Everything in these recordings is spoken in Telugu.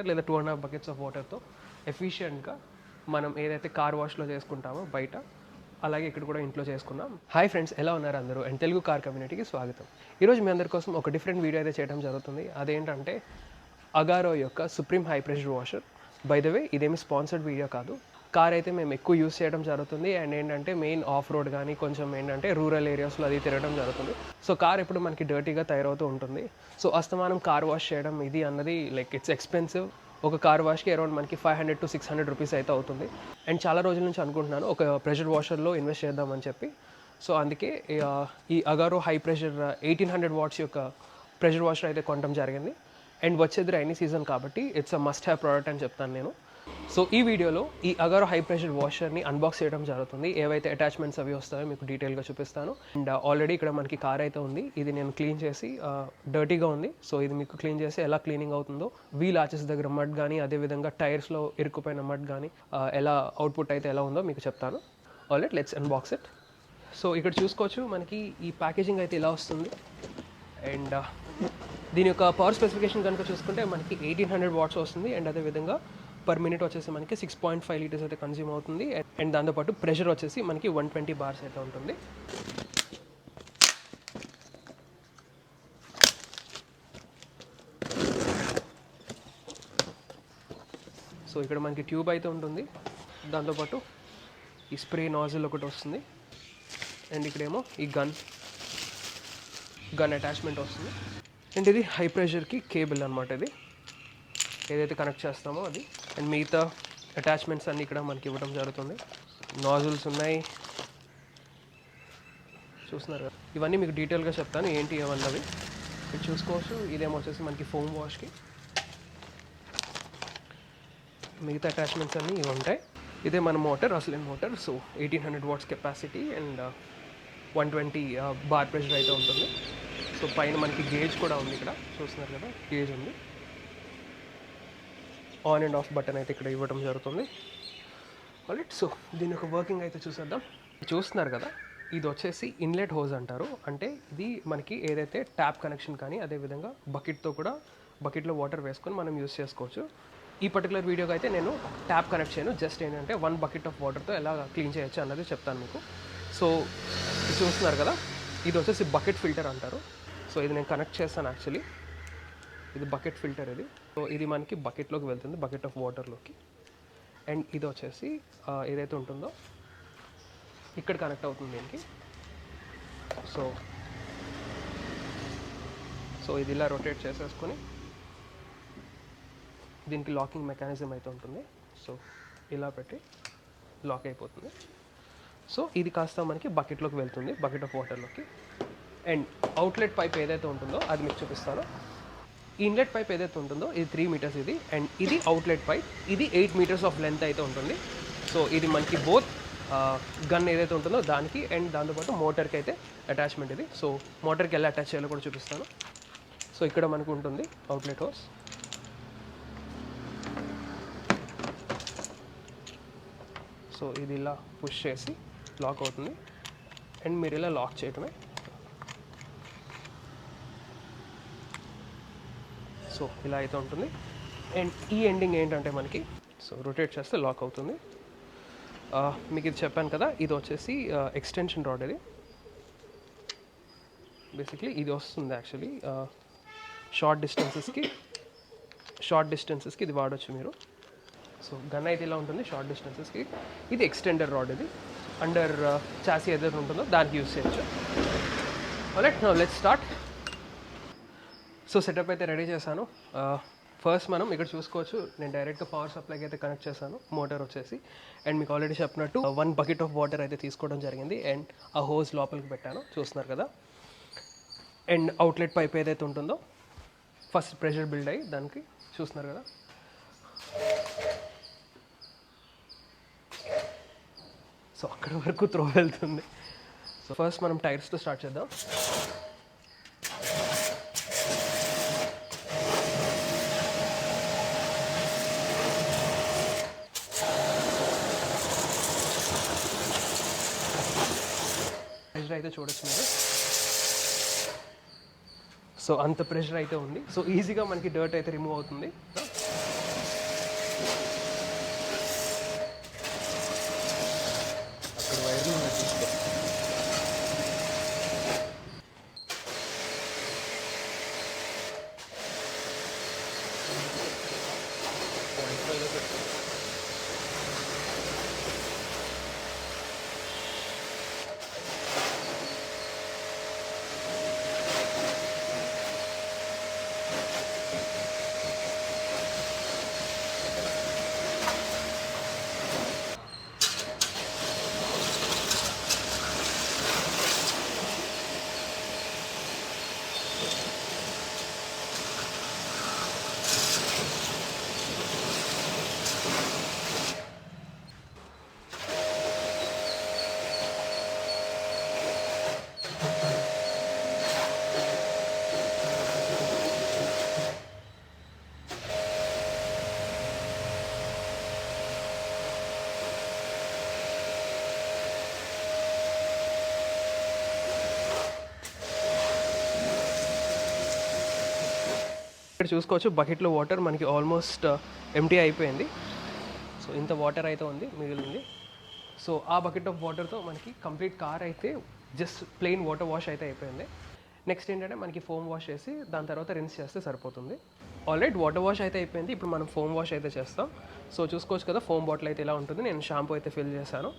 వాటర్ లేదా 2.5 బకెట్స్ ఆఫ్ వాటర్తో ఎఫిషియెంట్గా మనం ఏదైతే కార్ వాష్లో చేసుకుంటామో బయట, అలాగే ఇక్కడ కూడా ఇంట్లో చేసుకున్నాం. హాయ్ ఫ్రెండ్స్, ఎలా ఉన్నారు అందరూ? అండ్ తెలుగు కార్ కమ్యూనిటీకి స్వాగతం. ఈరోజు మీ అందరి కోసం ఒక డిఫరెంట్ వీడియో అయితే చేయడం జరుగుతుంది. అదేంటంటే అగారో యొక్క supreme high pressure washer. By the way ఇదేమి స్పాన్సర్డ్ వీడియో కాదు. కార్ అయితే మేము ఎక్కువ యూస్ చేయడం జరుగుతుంది. అండ్ ఏంటంటే మెయిన్ ఆఫ్ రోడ్ కానీ కొంచెం ఏంటంటే రూరల్ ఏరియాస్లో అది తిరగడం జరుగుతుంది. సో కార్ ఎప్పుడు మనకి డర్టీగా తయారవుతూ ఉంటుంది. సో అస్తమానం కార్ వాష్ చేయడం ఇది అన్నది లైక్ ఇట్స్ ఎక్స్పెన్సివ్. ఒక కార్ వాష్కి అరౌండ్ మనకి 500 to 600 రూపీస్ అయితే అవుతుంది. అండ్ చాలా రోజుల నుంచి అనుకుంటున్నాను ఒక ప్రెషర్ వాషర్లో ఇన్వెస్ట్ చేద్దామని చెప్పి. సో అందుకే ఈ అగారో హై ప్రెషర్ 1800 వాట్స్ యొక్క ప్రెషర్ వాషర్ అయితే కొనడం జరిగింది. అండ్ వచ్చేది రైనీ సీజన్ కాబట్టి it's a must have product అని చెప్తాను నేను. సో ఈ వీడియోలో ఈ అగారో హై ప్రెషర్ వాషర్ని అన్బాక్స్ చేయడం జరుగుతుంది. ఏవైతే అటాచ్మెంట్స్ అవి వస్తాయో మీకు డీటెయిల్గా చూపిస్తాను. అండ్ ఆల్రెడీ ఇక్కడ మనకి కార్ అయితే ఉంది. ఇది నేను క్లీన్ చేసి డర్టీగా ఉంది. సో ఇది మీకు క్లీన్ చేసి ఎలా క్లీనింగ్ అవుతుందో, వీల్ ఆచెస్ దగ్గర మడ్ కానీ, అదేవిధంగా టైర్స్లో ఇరుక్కుపోయిన మడ్ కానీ ఎలా అవుట్పుట్ అయితే ఎలా ఉందో మీకు చెప్తాను. Already let's unbox it. So ఇక్కడ చూసుకోవచ్చు మనకి ఈ ప్యాకేజింగ్ అయితే ఇలా వస్తుంది. అండ్ దీని యొక్క పవర్ స్పెసిఫికేషన్ కనుక చూసుకుంటే మనకి 1800 వాట్స్ వస్తుంది. అండ్ అదేవిధంగా పర్ మినిట్ వచ్చేసి మనకి 6.5 లీటర్స్ అయితే కన్జ్యూమ్ అవుతుంది. అండ్ దాంతోపాటు ప్రెషర్ వచ్చేసి మనకి 120 బార్స్ అయితే ఉంటుంది. సో ఇక్కడ మనకి ట్యూబ్ అయితే ఉంటుంది. దాంతోపాటు ఈ స్ప్రే నాజిల్ ఒకటి వస్తుంది. అండ్ ఇక్కడేమో ఈ గన్ అటాచ్మెంట్ వస్తుంది. అండ్ ఇది హై ప్రెషర్కి కేబుల్ అనమాట. ఇది ఏదైతే కనెక్ట్ చేస్తామో అది. అండ్ మిగతా అటాచ్మెంట్స్ అన్నీ ఇక్కడ మనకి ఇవ్వడం జరుగుతుంది. నాజిల్స్ ఉన్నాయి, చూస్తున్నారు కదా. ఇవన్నీ మీకు డీటెయిల్గా చెప్తాను ఏంటి ఏమన్నవి. ఇది చూసుకోవచ్చు. ఇదేమో వచ్చేసి మనకి ఫోమ్ వాష్కి. మిగతా అటాచ్మెంట్స్ అన్నీ ఇవి ఉంటాయి. ఇదే మన మోటార్, అసలైన motor. So 1800 watts capacity and 120 bar pressure అయితే ఉంటుంది. సో పైన మనకి గేజ్ కూడా ఉంది. ఇక్కడ చూస్తున్నారు కదా, గేజ్ ఉంది. ఆన్ అండ్ ఆఫ్ బటన్ అయితే ఇక్కడ ఇవ్వడం జరుగుతుంది. ఆల్రైట్, సో దీని యొక్క వర్కింగ్ అయితే చూసేద్దాం. చూస్తున్నారు కదా, ఇది వచ్చేసి ఇన్లెట్ హోజ్ అంటారు. అంటే ఇది మనకి ఏదైతే ట్యాప్ కనెక్షన్ కానీ, అదేవిధంగా బకెట్లో వాటర్ వేసుకొని మనం యూస్ చేసుకోవచ్చు. ఈ పర్టికులర్ వీడియోకి అయితే నేను ట్యాప్ కనెక్ట్ చేయను. జస్ట్ ఏంటంటే 1 బకెట్ ఆఫ్ వాటర్తో ఎలా క్లీన్ చేయొచ్చు అన్నది చెప్తాను మీకు. సో చూస్తున్నారు కదా, ఇది వచ్చేసి బకెట్ ఫిల్టర్ అంటారు. సో ఇది నేను కనెక్ట్ చేస్తాను యాక్చువల్లీ. ఇది బకెట్ ఫిల్టర్ ఇది. సో ఇది మనకి బకెట్లోకి వెళ్తుంది, బకెట్ ఆఫ్ వాటర్లోకి. అండ్ ఇది వచ్చేసి ఏదైతే ఉంటుందో ఇక్కడ కనెక్ట్ అవుతుంది దీనికి. సో ఇది ఇలా రొటేట్ చేసేసుకొని దీనికి లాకింగ్ మెకానిజం అయితే ఉంటుంది. సో ఇలా పెట్టి లాక్ అయిపోతుంది. సో ఇది కాస్త మనకి బకెట్లోకి వెళ్తుంది, బకెట్ ఆఫ్ వాటర్లోకి. అండ్ అవుట్లెట్ పైప్ ఏదైతే ఉంటుందో అది మీకు చూపిస్తాను. ఈ ఇన్లెట్ పైప్ ఏదైతే ఉంటుందో ఇది 3 మీటర్స్ ఇది. అండ్ ఇది అవుట్లెట్ పైప్. ఇది 8 మీటర్స్ ఆఫ్ లెంత్ అయితే ఉంటుంది. సో ఇది మనకి బోత్ గన్ ఏదైతే ఉంటుందో దానికి అండ్ దాంతోపాటు మోటార్కి అయితే అటాచ్మెంట్ ఇది. సో మోటార్కి ఎలా అటాచ్ చేయాలో కూడా చూపిస్తాను. సో ఇక్కడ మనకు ఉంటుంది అవుట్లెట్ హోస్. సో ఇది ఇలా పుష్ చేసి లాక్ అవుతుంది. అండ్ మీరు ఇలా లాక్ చేయటమే. సో ఇలా అయితే ఉంటుంది. అండ్ ఈ ఎండింగ్ ఏంటంటే మనకి సో రొటేట్ చేస్తే లాక్ అవుతుంది. మీకు ఇది చెప్పాను కదా, ఇది వచ్చేసి ఎక్స్టెన్షన్ రాడ్. ఇది బేసిక్లీ ఇది వస్తుంది యాక్చువల్లీ షార్ట్ డిస్టెన్సెస్కి ఇది వాడచ్చు మీరు. సో గన్ అయితే ఇలా ఉంటుంది షార్ట్ డిస్టెన్సెస్కి. ఇది ఎక్స్టెండర్ రాడ్. ఇది అండర్ చాసీ ఏదైతే ఉంటుందో దానికి యూస్ చేయొచ్చు. Alright, now let's start. So setup అయితే రెడీ చేశాను. ఫస్ట్ మనం ఇక్కడ చూసుకోవచ్చు, నేను డైరెక్ట్గా పవర్ సప్లైకి అయితే కనెక్ట్ చేశాను మోటార్ వచ్చేసి. అండ్ మీకు ఆల్రెడీ చెప్పినట్టు 1 బకెట్ ఆఫ్ వాటర్ అయితే తీసుకోవడం జరిగింది. అండ్ ఆ హోస్ లోపలికి పెట్టాను, చూస్తున్నారు కదా. అండ్ అవుట్లెట్ పైప్ ఏదైతే ఉంటుందో ఫస్ట్ ప్రెషర్ బిల్డ్ అయ్యి దానికి చూస్తున్నారు కదా. సో అక్కడ వరకు త్రో వెళ్తుంది. సో ఫస్ట్ మనం టైర్స్తో స్టార్ట్ చేద్దాం. ప్రెషర్ అయితే చూడొచ్చు మీరు. సో అంత ప్రెషర్ అయితే ఉంది. సో ఈజీగా మనకి డర్ట్ అయితే రిమూవ్ అవుతుంది. ఇక్కడ చూసుకోవచ్చు బకెట్లో వాటర్ మనకి ఆల్మోస్ట్ ఎంటీ అయిపోయింది. సో ఇంత వాటర్ అయితే ఉంది మిగిలింది. సో ఆ బకెట్ ఆఫ్ వాటర్తో మనకి కంప్లీట్ కార్ అయితే జస్ట్ ప్లెయిన్ వాటర్ వాష్ అయితే అయిపోయింది. నెక్స్ట్ ఏంటంటే మనకి ఫోమ్ వాష్ చేసి దాని తర్వాత రిన్స్ చేస్తే సరిపోతుంది. ఆల్రెడీ వాటర్ వాష్ అయితే అయిపోయింది. ఇప్పుడు మనం ఫోమ్ వాష్ అయితే చేస్తాం. సో చూసుకోవచ్చు కదా ఫోమ్ బాటిల్ అయితే ఇలా ఉంటుంది. నేను షాంపూ అయితే ఫిల్ చేశాను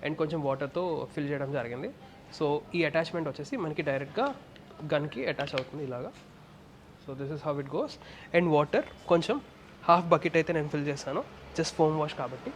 అండ్ కొంచెం వాటర్తో ఫిల్ చేయడం జరిగింది. సో ఈ అటాచ్మెంట్ వచ్చేసి మనకి డైరెక్ట్గా గన్కి అటాచ్ అవుతుంది ఇలాగా. So this is how it goes. And water కొంచెం హాఫ్ బకెట్ అయితే నేను ఫిల్ చేశాను జస్ట్ ఫోమ్ వాష్ కాబట్టి.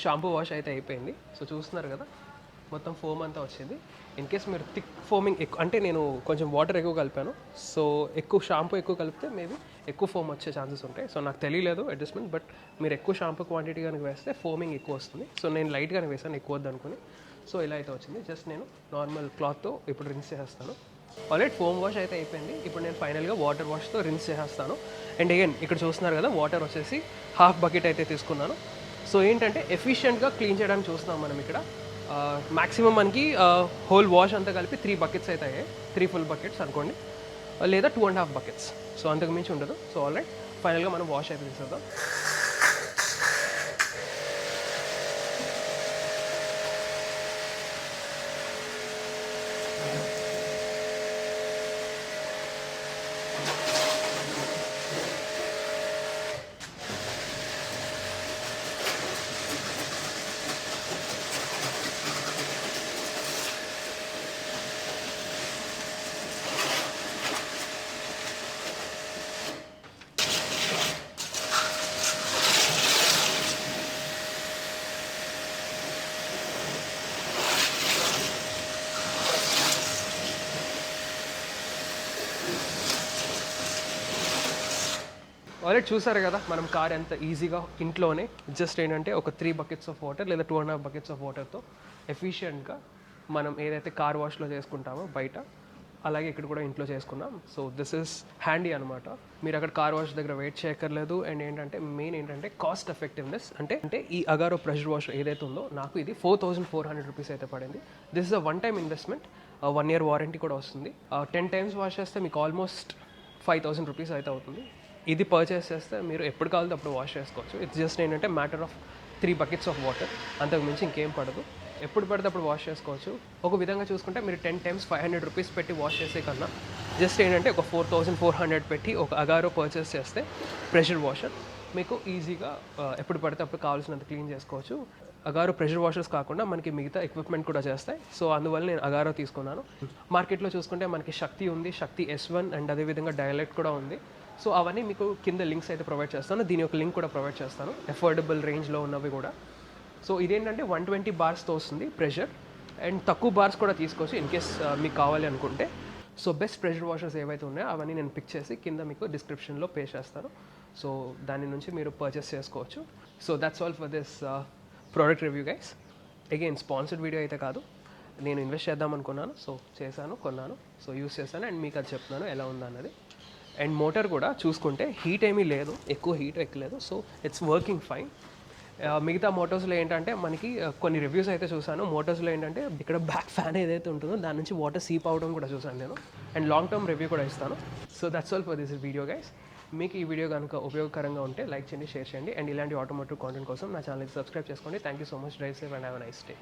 షాంపూ వాష్ అయితే అయిపోయింది. సో చూస్తున్నారు కదా మొత్తం ఫోమ్ అంతా వచ్చింది. ఇన్ కేస్ మీరు థిక్ ఫోమింగ్ ఎక్కువ అంటే నేను కొంచెం వాటర్ ఎక్కువ కలిపాను. సో ఎక్కువ షాంపూ ఎక్కువ కలిపితే మేబీ ఎక్కువ ఫోమ్ వచ్చే ఛాన్సెస్ ఉంటాయి. సో నాకు తెలియలేదు అడ్జస్ట్మెంట్, బట్ మీరు ఎక్కువ షాంపూ క్వాంటిటీ కనుక వేస్తే ఫోమింగ్ ఎక్కువ వస్తుంది. సో నేను లైట్గానే వేసాను, ఎక్కువ వద్దు అనుకుని. సో ఇలా అయితే వచ్చింది. జస్ట్ నేను నార్మల్ క్లాత్తో ఇప్పుడు రిన్స్ చేసేస్తాను. ఆల్రెడీ ఫోమ్ వాష్ అయితే అయిపోయింది. ఇప్పుడు నేను ఫైనల్గా వాటర్ వాష్తో రిన్స్ చేసేస్తాను. అండ్ అగైన్ ఇక్కడ చూస్తున్నారు కదా వాటర్ వచ్చేసి హాఫ్ బకెట్ అయితే తీసుకున్నాను. సో ఏంటంటే ఎఫిషియెంట్గా క్లీన్ చేయడానికి చూస్తున్నాం మనం ఇక్కడ. మ్యాక్సిమం మనకి హోల్ వాష్ అంతా కలిపి 3 బకెట్స్ అయితే అయ్యాయి. 3 ఫుల్ బకెట్స్ అనుకోండి, లేదా 2.5 బకెట్స్. సో అంతకు మించి ఉండదు. సో ఆల్రెడీ ఫైనల్గా మనం వాష్ అయితే తీసేద్దాం. ఆల్రెడీ చూసారు కదా మనం కార్ ఎంత ఈజీగా ఇంట్లోనే జస్ట్ ఏంటంటే ఒక 3 బకెట్స్ ఆఫ్ వాటర్ లేదా 2.5 బకెట్స్ ఆఫ్ వాటర్తో ఎఫిషియెంట్గా మనం ఏదైతే కార్ వాష్లో చేసుకుంటామో బయట, అలాగే ఇక్కడ కూడా ఇంట్లో చేసుకున్నాం. సో దిస్ ఇస్ హ్యాండీ అనమాట. మీరు అక్కడ కార్ వాష్ దగ్గర వెయిట్ చేయక్కర్లేదు. అండ్ ఏంటంటే మెయిన్ ఏంటంటే కాస్ట్ ఎఫెక్టివ్నెస్. అంటే ఈ అగారో ప్రెషర్ వాష్ ఏదైతే ఉందో నాకు ఇది 4,400 రూపీస్ అయితే పడింది. This is a one time investment. 1 year warranty కూడా వస్తుంది. 10 times వాష్ చేస్తే మీకు ఆల్మోస్ట్ 5,000 రూపీస్ అయితే అవుతుంది. ఇది పర్చేస్ చేస్తే మీరు ఎప్పుడు కావాలో అప్పుడు వాష్ చేసుకోవచ్చు. ఇట్స్ జస్ట్ ఏంటంటే matter of 3 buckets of water, అంతకు మించి ఇంకేం పడదు. ఎప్పుడు పడితే అప్పుడు వాష్ చేసుకోవచ్చు. ఒక విధంగా చూసుకుంటే మీరు 10 times 500 రూపీస్ పెట్టి వాష్ చేసే కన్నా జస్ట్ ఏంటంటే ఒక 4,400 పెట్టి ఒక అగారో పర్చేస్ చేస్తే ప్రెషర్ వాషర్ మీకు ఈజీగా ఎప్పుడు పడితే అప్పుడు కావాల్సినంత క్లీన్ చేసుకోవచ్చు. అగారో ప్రెషర్ వాషర్స్ కాకుండా మనకి మిగతా ఎక్విప్మెంట్ కూడా చేస్తాయి. సో అందువల్ల నేను అగారో తీసుకున్నాను. మార్కెట్లో చూసుకుంటే మనకి శక్తి ఉంది, శక్తి S1 అండ్ అదేవిధంగా డైలెక్ట్ కూడా ఉంది. సో అవన్నీ మీకు కింద లింక్స్ అయితే ప్రొవైడ్ చేస్తాను. దీని యొక్క లింక్ కూడా ప్రొవైడ్ చేస్తాను, అఫోర్డబుల్ రేంజ్లో ఉన్నవి కూడా. సో ఇదేంటంటే 120 బార్స్తో వస్తుంది ప్రెషర్, అండ్ తక్కువ బార్స్ కూడా తీసుకోవచ్చు ఇన్ కేస్ మీకు కావాలి అనుకుంటే. సో బెస్ట్ ప్రెషర్ వాషర్స్ ఏవైతే ఉన్నాయో అవన్నీ నేను పిక్ చేసి కింద మీకు డిస్క్రిప్షన్లో పే చేస్తాను. సో దాని నుంచి మీరు పర్చేస్ చేసుకోవచ్చు. So that's all for this product review guys. Again sponsored video అయితే కాదు, నేను ఇన్వెస్ట్ చేద్దాం అనుకున్నాను. సో చేశాను, కొన్నాను, సో యూస్ చేశాను అండ్ మీకు అది చెప్తున్నాను ఎలా ఉందన్నది. అండ్ మోటార్ కూడా చూసుకుంటే హీట్ ఏమీ లేదు, ఎక్కువ హీట్ ఎక్కలేదు. So it's working fine. మిగతా మోటార్స్లో ఏంటంటే మనకి కొన్ని రివ్యూస్ అయితే చూసాను. మోటార్స్లో ఏంటంటే ఇక్కడ బ్యాక్ ఫ్యాన్ ఏదైతే ఉంటుందో దాని నుంచి వాటర్ సీప్ అవడం కూడా చూసాను నేను. అండ్ లాంగ్ టర్మ్ రివ్యూ కూడా ఇస్తాను. So that's all for this video guys. మీకు ఈ వీడియో కనుక ఉపయోగకరంగా ఉంటే లైక్ చేయండి, షేర్ చేయండి. అండ్ ఇలాంటి ఆటోమోటివ్ కాంటెంట్ కోసం నా ఛానల్కి సబ్స్క్రైబ్ చేసుకోండి. Thank you so much. Drive safe and have a nice day.